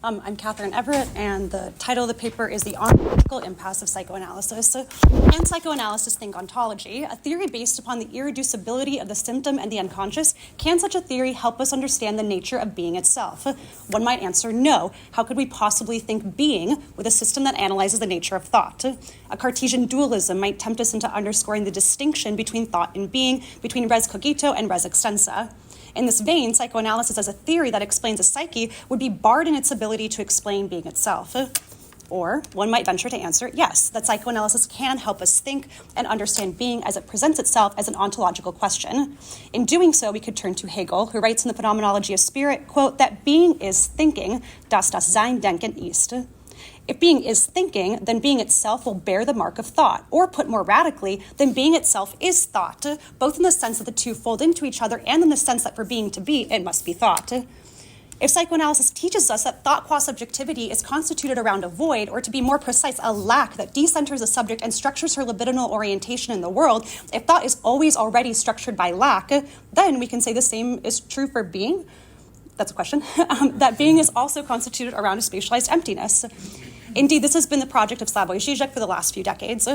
I'm Katherine Everitt, and the title of the paper is The Ontological Impasse of Psychoanalysis. Can psychoanalysis think ontology? A theory based upon the irreducibility of the symptom and the unconscious. Can such a theory help us understand the nature of being itself? One might answer no. How could we possibly think being with a system that analyzes the nature of thought? A Cartesian dualism might tempt us into underscoring the distinction between thought and being, between res cogito and res extensa. In this vein, psychoanalysis as a theory that explains a psyche would be barred in its ability to explain being itself. Or one might venture to answer yes, that psychoanalysis can help us think and understand being as it presents itself as an ontological question. In doing so, we could turn to Hegel, who writes in the Phenomenology of Spirit, quote, that being is thinking, das Sein denken ist. If being is thinking, then being itself will bear the mark of thought. Or put more radically, then being itself is thought, both in the sense that the two fold into each other and in the sense that for being to be, it must be thought. If psychoanalysis teaches us that thought qua subjectivity is constituted around a void, or to be more precise, a lack that decenters the subject and structures her libidinal orientation in the world, if thought is always already structured by lack, then we can say the same is true for being. That's a question. That being is also constituted around a spatialized emptiness. Indeed, this has been the project of Slavoj Žižek for the last few decades.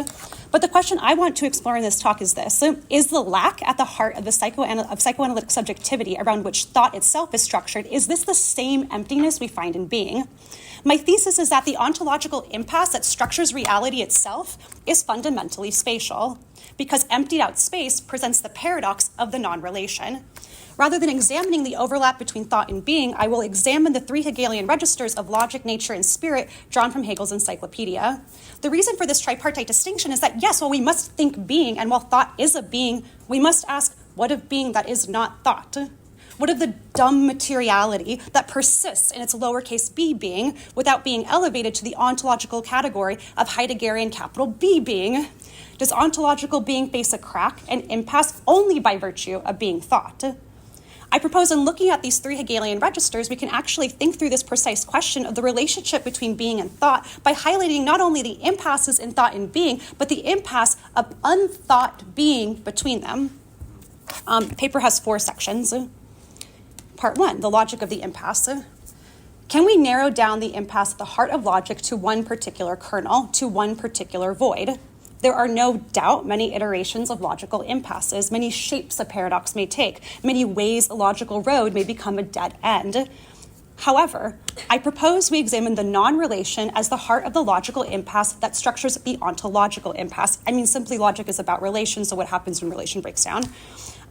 But the question I want to explore in this talk is this. Is the lack at the heart of the psychoanalytic subjectivity around which thought itself is structured, is this the same emptiness we find in being? My thesis is that the ontological impasse that structures reality itself is fundamentally spatial, because emptied out space presents the paradox of the non-relation. Rather than examining the overlap between thought and being, I will examine the three Hegelian registers of logic, nature, and spirit drawn from Hegel's encyclopedia. The reason for this tripartite distinction is that, yes, while we must think being, and while thought is a being, we must ask, what of being that is not thought? What of the dumb materiality that persists in its lowercase b being without being elevated to the ontological category of Heideggerian capital B being? Does ontological being face a crack, an impasse, only by virtue of being thought? I propose in looking at these three Hegelian registers, we can actually think through this precise question of the relationship between being and thought by highlighting not only the impasses in thought and being, but the impasse of unthought being between them. The paper has 4 sections. Part 1, the logic of the impasse. Can we narrow down the impasse at the heart of logic to one particular kernel, to one particular void? There are no doubt many iterations of logical impasses, many shapes a paradox may take, many ways a logical road may become a dead end. However, I propose we examine the non-relation as the heart of the logical impasse that structures the ontological impasse. I mean, simply logic is about relation, so what happens when relation breaks down?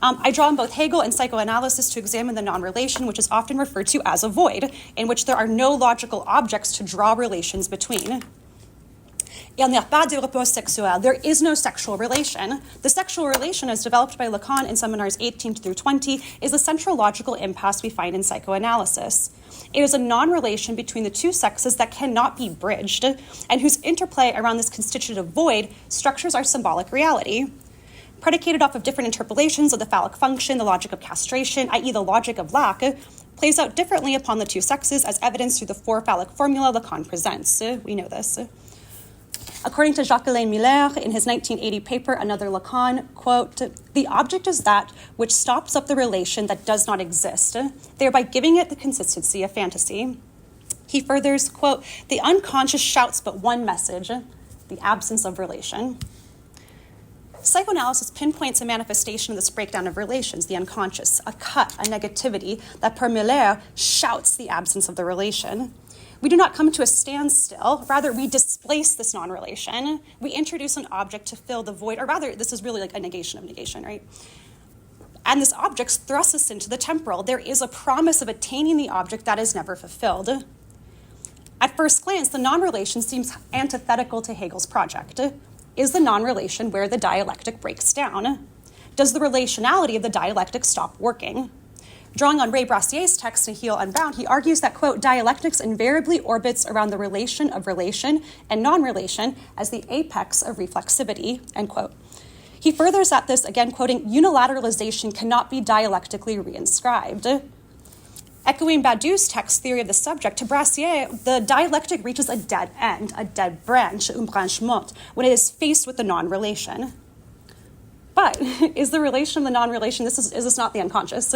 I draw on both Hegel and psychoanalysis to examine the non-relation, which is often referred to as a void, in which there are no logical objects to draw relations between. Il n'y a pas de rapport sexuel. There is no sexual relation. The sexual relation, as developed by Lacan in seminars 18 through 20, is the central logical impasse we find in psychoanalysis. It is a non-relation between the two sexes that cannot be bridged, and whose interplay around this constitutive void structures our symbolic reality. Predicated off of different interpolations of the phallic function, the logic of castration, i.e. the logic of lack, plays out differently upon the two sexes as evidenced through the 4 phallic formula Lacan presents. We know this. According to Jacques-Alain Miller, in his 1980 paper, Another Lacan, quote, the object is that which stops up the relation that does not exist, thereby giving it the consistency of fantasy. He furthers, quote, the unconscious shouts but one message, the absence of relation. Psychoanalysis pinpoints a manifestation of this breakdown of relations, the unconscious, a cut, a negativity, that per Miller shouts the absence of the relation. We do not come to a standstill, rather we displace this non-relation. We introduce an object to fill the void, or rather this is really like a negation of negation, right? And this object thrusts us into the temporal. There is a promise of attaining the object that is never fulfilled. At first glance, the non-relation seems antithetical to Hegel's project. Is the non-relation where the dialectic breaks down? Does the relationality of the dialectic stop working? Drawing on Ray Brassier's text in Heel Unbound, he argues that, quote, dialectics invariably orbits around the relation of relation and non-relation as the apex of reflexivity, end quote. He furthers that this, again quoting, unilateralization cannot be dialectically reinscribed. Echoing Badiou's text theory of the subject, to Brassier, the dialectic reaches a dead end, a dead branch, une branche morte, when it is faced with the non-relation. But is the relation of the non-relation, is this not the unconscious?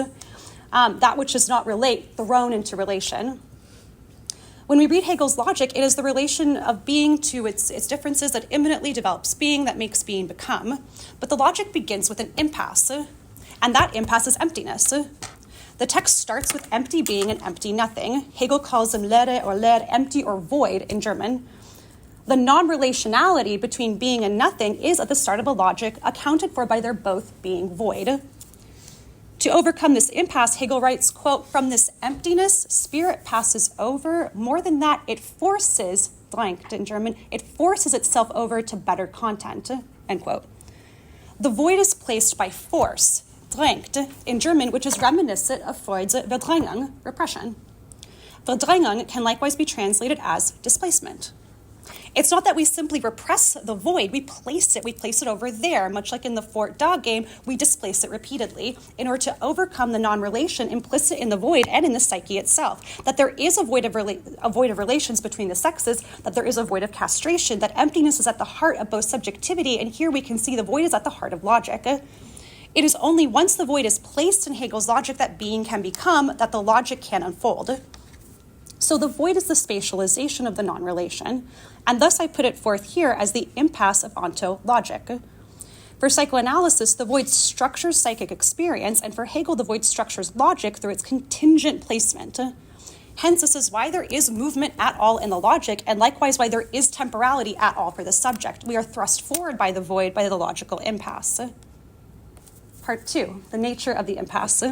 That which does not relate, thrown into relation. When we read Hegel's logic, it is the relation of being to its differences that immanently develops being, that makes being become. But the logic begins with an impasse, and that impasse is emptiness. The text starts with empty being and empty nothing. Hegel calls them Leere or Leer, empty or void in German. The non-relationality between being and nothing is at the start of a logic accounted for by their both being void. To overcome this impasse, Hegel writes, quote, "From this emptiness, spirit passes over. More than that, it forces," drängt in German, "it forces itself over to better content," end quote. The void is placed by force, drängt, in German, which is reminiscent of Freud's Verdrängung, repression. Verdrängung can likewise be translated as displacement. It's not that we simply repress the void, we place it over there, much like in the Fort Da game, we displace it repeatedly in order to overcome the non-relation implicit in the void and in the psyche itself, that there is a void of relations between the sexes, that there is a void of castration, that emptiness is at the heart of both subjectivity, and here we can see the void is at the heart of logic. It is only once the void is placed in Hegel's logic that being can become, that the logic can unfold. So the void is the spatialization of the non-relation, and thus I put it forth here as the impasse of ontologic. For psychoanalysis, the void structures psychic experience, and for Hegel, the void structures logic through its contingent placement. Hence, this is why there is movement at all in the logic, and likewise why there is temporality at all for the subject. We are thrust forward by the void, by the logical impasse. Part 2, the nature of the impasse.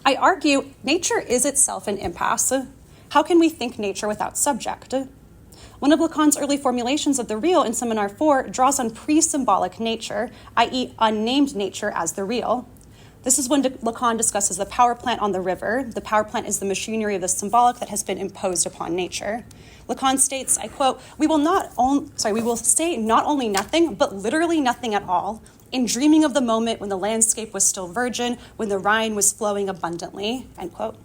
I argue nature is itself an impasse. How can we think nature without subject? One of Lacan's early formulations of the real in Seminar 4 draws on pre-symbolic nature, i.e. unnamed nature as the real. This is when Lacan discusses the power plant on the river. The power plant is the machinery of the symbolic that has been imposed upon nature. Lacan states, I quote, we will say not only nothing, but literally nothing at all, in dreaming of the moment when the landscape was still virgin, when the Rhine was flowing abundantly, end quote.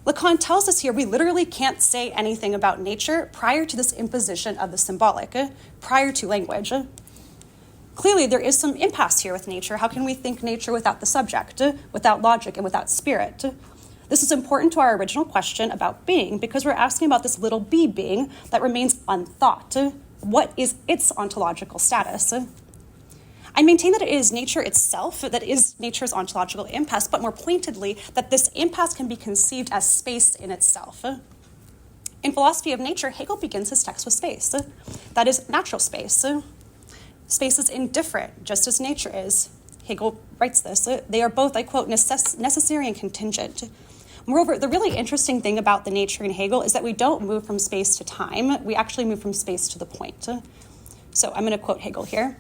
Lacan tells us here we literally can't say anything about nature prior to this imposition of the symbolic, prior to language. Clearly, there is some impasse here with nature. How can we think nature without the subject, without logic, and without spirit? This is important to our original question about being, because we're asking about this little b being that remains unthought. What is its ontological status? I maintain that it is nature itself that is nature's ontological impasse, but more pointedly, that this impasse can be conceived as space in itself. In Philosophy of Nature, Hegel begins his text with space. That is natural space. Space is indifferent, just as nature is. Hegel writes this. They are both, I quote, necessary and contingent. Moreover, the really interesting thing about the nature in Hegel is that we don't move from space to time. We actually move from space to the point. So I'm going to quote Hegel here.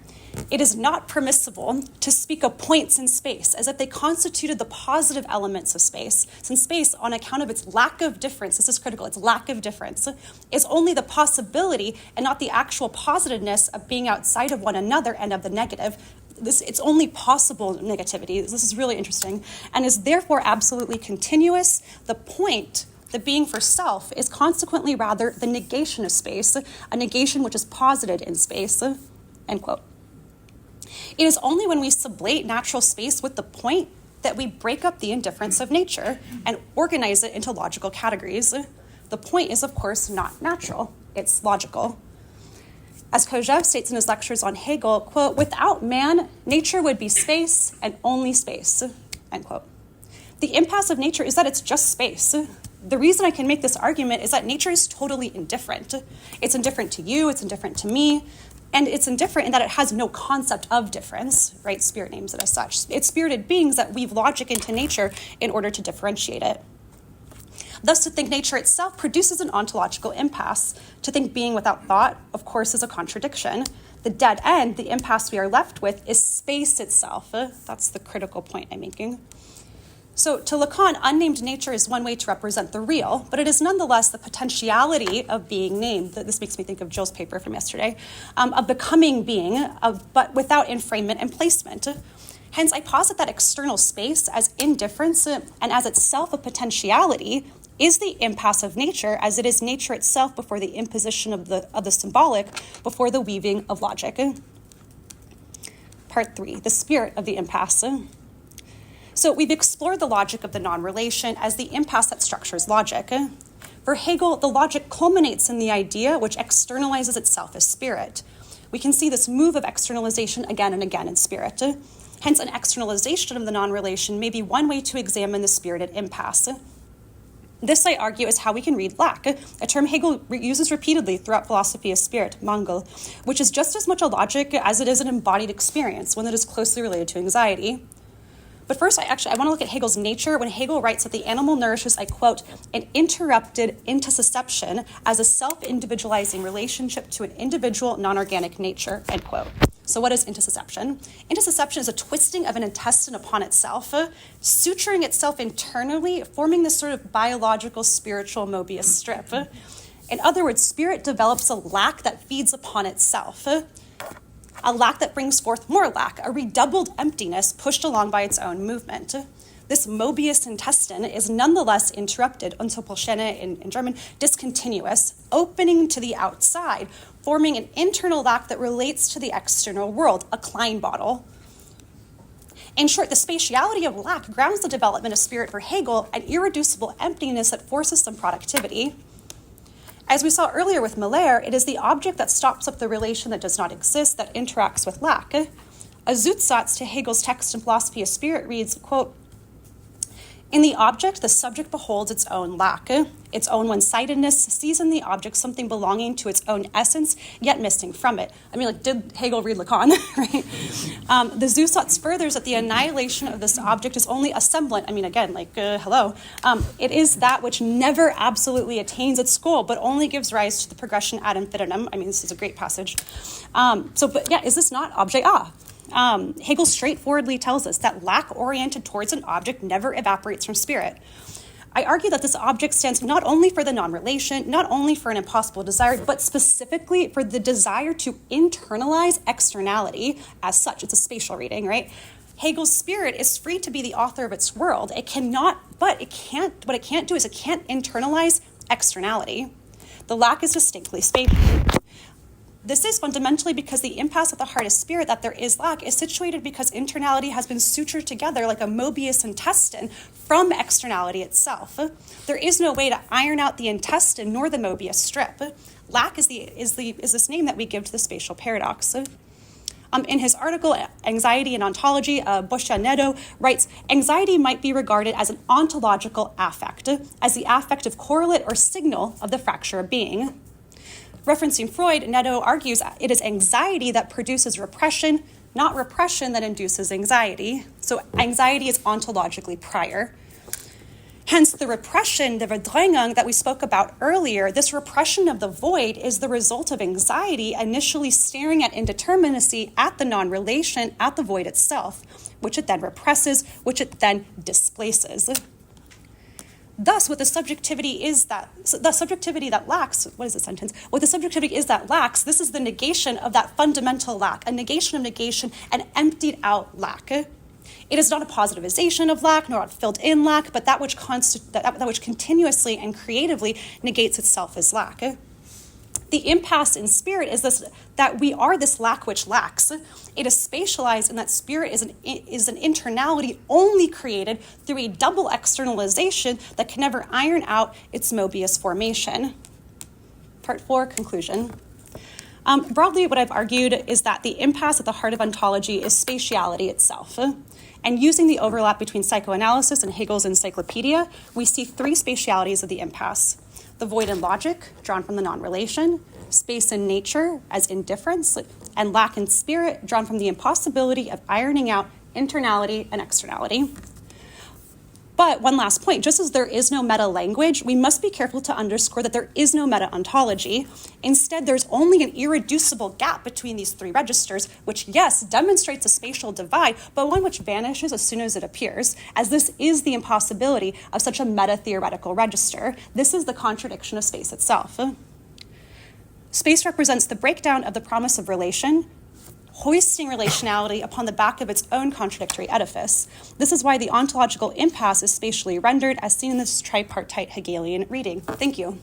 It is not permissible to speak of points in space as if they constituted the positive elements of space, since space, on account of its lack of difference, this is critical, its lack of difference, is only the possibility and not the actual positiveness of being outside of one another and of the negative. It's only possible negativity. This is really interesting, and is therefore absolutely continuous. The point, the being for self, is consequently rather the negation of space, a negation which is posited in space, end quote. It is only when we sublate natural space with the point that we break up the indifference of nature and organize it into logical categories. The point is, of course, not natural. It's logical. As Kojève states in his lectures on Hegel, quote, without man, nature would be space and only space, end quote. The impasse of nature is that it's just space. The reason I can make this argument is that nature is totally indifferent. It's indifferent to you, it's indifferent to me, and it's indifferent in that it has no concept of difference, right? Spirit names it as such. It's spirited beings that weave logic into nature in order to differentiate it. Thus, to think nature itself produces an ontological impasse. To think being without thought, of course, is a contradiction. The dead end, the impasse we are left with, is space itself. That's the critical point I'm making. So to Lacan, unnamed nature is one way to represent the real, but it is nonetheless the potentiality of being named. This makes me think of Jill's paper from yesterday, of becoming being, but without enframement and placement. Hence, I posit that external space as indifference and as itself a potentiality is the impasse of nature, as it is nature itself before the imposition of the symbolic, before the weaving of logic. Part 3, the spirit of the impasse. So we've explored the logic of the non-relation as the impasse that structures logic. For For Hegel, the logic culminates in the idea which externalizes itself as spirit. We can see this move of externalization again and again in spirit. Hence, an externalization of the non-relation may be one way to examine the spirited impasse. This, I argue, is how we can read lack, a term Hegel uses repeatedly throughout philosophy of spirit, Mangel, which is just as much a logic as it is an embodied experience, one that is closely related to anxiety. But first, I want to look at Hegel's nature when Hegel writes that the animal nourishes, I quote, an interrupted intussusception as a self-individualizing relationship to an individual non-organic nature, end quote. So what is intussusception? Intussusception is a twisting of an intestine upon itself, suturing itself internally, forming this sort of biological spiritual Mobius strip. In other words, spirit develops a lack that feeds upon itself, a lack that brings forth more lack, a redoubled emptiness pushed along by its own movement. This Mobius intestine is nonetheless interrupted, Unterbrochene in German, discontinuous, opening to the outside, forming an internal lack that relates to the external world, a Klein bottle. In short, the spatiality of lack grounds the development of spirit for Hegel, an irreducible emptiness that forces some productivity. As we saw earlier with Miller, it is the object that stops up the relation that does not exist that interacts with lack. A Zusatz to Hegel's text in Philosophy of Spirit reads, quote, in the object, the subject beholds its own lack, its own one-sidedness, sees in the object something belonging to its own essence, yet missing from it. I mean, like, did Hegel read Lacan, right? The Zusatz furthers that the annihilation of this object is only a semblant. I mean, again, like, hello. It is that which never absolutely attains its goal, but only gives rise to the progression ad infinitum. I mean, this is a great passage. Is this not objet A? Hegel straightforwardly tells us that lack oriented towards an object never evaporates from spirit. I argue that this object stands not only for the non-relation, not only for an impossible desire, but specifically for the desire to internalize externality as such. It's a spatial reading, right? Hegel's spirit is free to be the author of its world. What it can't do is it can't internalize externality. The lack is distinctly spatial. This is fundamentally because the impasse at the heart of spirit, that there is lack, is situated because internality has been sutured together like a Mobius intestine from externality itself. There is no way to iron out the intestine nor the Mobius strip. Lack is this name that we give to the spatial paradox. In his article, Anxiety and Ontology, Boscianedo writes, anxiety might be regarded as an ontological affect, as the affective correlate or signal of the fracture of being. Referencing Freud, Neto argues it is anxiety that produces repression, not repression that induces anxiety. So anxiety is ontologically prior. Hence, the repression, the Verdrängung that we spoke about earlier, this repression of the void is the result of anxiety initially staring at indeterminacy, at the non-relation, at the void itself, which it then represses, which it then displaces. Thus, what the subjectivity that lacks, what the subjectivity is that lacks, this is the negation of that fundamental lack, a negation of negation, an emptied out lack. It is not a positivization of lack, nor a filled in lack, but that which continuously and creatively negates itself as lack. The impasse in spirit is this, that we are this lack which lacks. It is spatialized, and that spirit is an internality only created through a double externalization that can never iron out its Mobius formation. Part 4, conclusion. Broadly, what I've argued is that the impasse at the heart of ontology is spatiality itself. And using the overlap between psychoanalysis and Hegel's encyclopedia, we see 3 spatialities of the impasse. The void in logic, drawn from the non-relation, space in nature as indifference, and lack in spirit, drawn from the impossibility of ironing out internality and externality. But one last point, just as there is no meta-language, we must be careful to underscore that there is no meta-ontology. Instead, there's only an irreducible gap between these 3 registers, which, yes, demonstrates a spatial divide, but one which vanishes as soon as it appears, as this is the impossibility of such a meta-theoretical register. This is the contradiction of space itself. Space represents the breakdown of the promise of relation, hoisting relationality upon the back of its own contradictory edifice. This is why the ontological impasse is spatially rendered, as seen in this tripartite Hegelian reading. Thank you.